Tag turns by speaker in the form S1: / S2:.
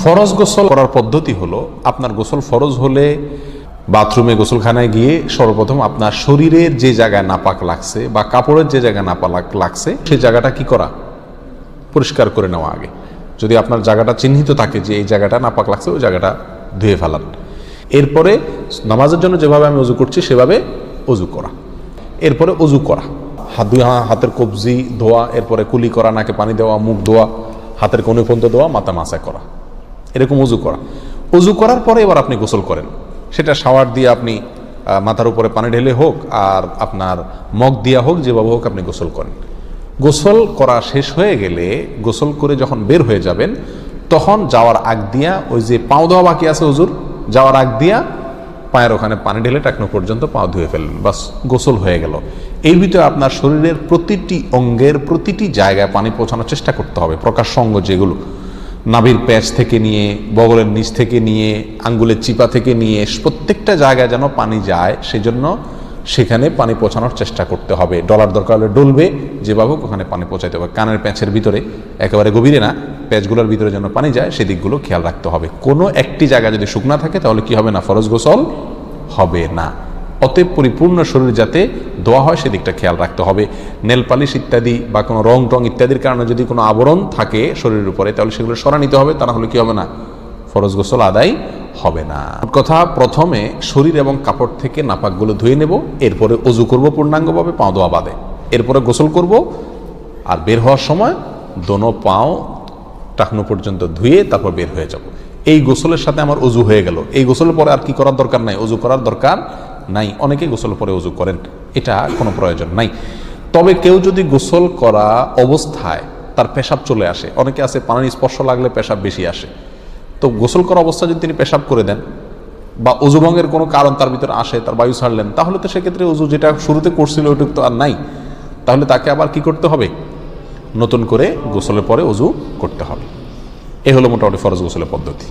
S1: ফরজ গোসল করার পদ্ধতি হলো, আপনার গোসল ফরজ হলে বাথরুমে গোসলখানায় গিয়ে সর্বপ্রথম আপনার শরীরের যে জায়গায় নাপাক লাগছে বা কাপড়ের যে জায়গায় নাপাক লাগছে সেই জায়গাটা কি করা, পরিষ্কার করে নেওয়া আগে। যদি আপনার জায়গাটা চিহ্নিত থাকে যে এই জায়গাটা নাপাক লাগছে, ওই জায়গাটা ধুয়ে ফেলান। এরপরে নামাজের জন্য যেভাবে আমি অজু করছি সেভাবে অজু করা। এরপরে অজু করা, হাতের কবজি ধোয়া, এরপরে কুলি করা, নাকে পানি দেওয়া, মুখ ধোয়া, হাতের কনুই পর্যন্ত ধোয়া, মাথা মাসা করা, এরকম অজু করা। অজু করার পরে এবার আপনি গোসল করেন। সেটা শাওয়ার দিয়ে আপনি মাথার উপরে পানি ঢেলে হোক আর আপনার মগ দিয়া হোক, যেভাবে হোক আপনি গোসল করেন। গোসল করা শেষ হয়ে গেলে, গোসল করে যখন বের হয়ে যাবেন, তখন যাওয়ার আগ দিয়া ওই যে পাও ধোয়া বাকি আছে হুজুর, যাওয়ার আগ দিয়া পায়ের ওখানে পানি ঢেলে টাকনো পর্যন্ত পাও ধুয়ে ফেললেন, বাস গোসল হয়ে গেল। এর ভিতরে আপনার শরীরের প্রতিটি অঙ্গের প্রতিটি জায়গায় পানি পৌঁছানোর চেষ্টা করতে হবে। প্রকাশ্য অঙ্গ যেগুলো, নাভির প্যাচ থেকে নিয়ে, বগলের নিচ থেকে নিয়ে, আঙ্গুলের চিপা থেকে নিয়ে, প্রত্যেকটা জায়গায় যেন পানি যায়, সেজন্য সেখানে পানি পৌঁছানোর চেষ্টা করতে হবে। ডলার দরকার হলে ডলবে, যেভাবে ওখানে পানি পৌঁছাতে হবে। কানের প্যাঁচের ভিতরে, একেবারে গভীরে না, প্যাঁচগুলোর ভিতরে যেন পানি যায় সেদিকগুলো খেয়াল রাখতে হবে। কোনো একটি জায়গা যদি শুকনা থাকে তাহলে কি হবে না, ফরজ গোসল হবে না। অতএব পরিপূর্ণ শরীর যাতে ধোয়া হয় সেদিকটা খেয়াল রাখতে হবে। নেল পালিশ ইত্যাদি বা কোনো রং টং ইত্যাদির কারণে যদি কোনো আবরণ থাকে শরীরের উপরে, তাহলে সেগুলো সরা নিতে হবে, তা না হলে কি হবে না, ফরজ গোসল আদায় হবে না। কথা, প্রথমে শরীর এবং কাপড় থেকে নাপাকগুলো ধুয়ে নেব, এরপরে অজু করব পূর্ণাঙ্গভাবে, পাও ধোয়া বাদে। এরপরে গোসল করব, আর বের হওয়ার সময় দোনো পাও টাকনো পর্যন্ত ধুয়ে তারপর বের হয়ে যাব। এই গোসলের সাথে আমার অজু হয়ে গেল। এই গোসলের পরে আর কি করার দরকার নাই, অজু করার দরকার নাই। অনেকে গোসলের পরে অজু করেন, এটা কোনো প্রয়োজন নাই। তবে কেউ যদি গোসল করা অবস্থায় তার পেশাব চলে আসে, অনেকে আছে পানির স্পর্শ লাগলে পেশাব বেশি আসে, তো গোসল করা অবস্থায় যদি তিনি পেশাব করে দেন বা অজু ভঙ্গের কোনো কারণ তার ভিতরে আসে, তার বায়ু ছাড়লেন, তাহলে তো সেক্ষেত্রে অজু যেটা শুরুতে করছিল ওইটুকু তো আর নাই। তাহলে তাকে আবার কি করতে হবে, নতুন করে গোসলের পরে অজু করতে হবে। এই হলো মোটামুটি ফরজ গোসলের পদ্ধতি।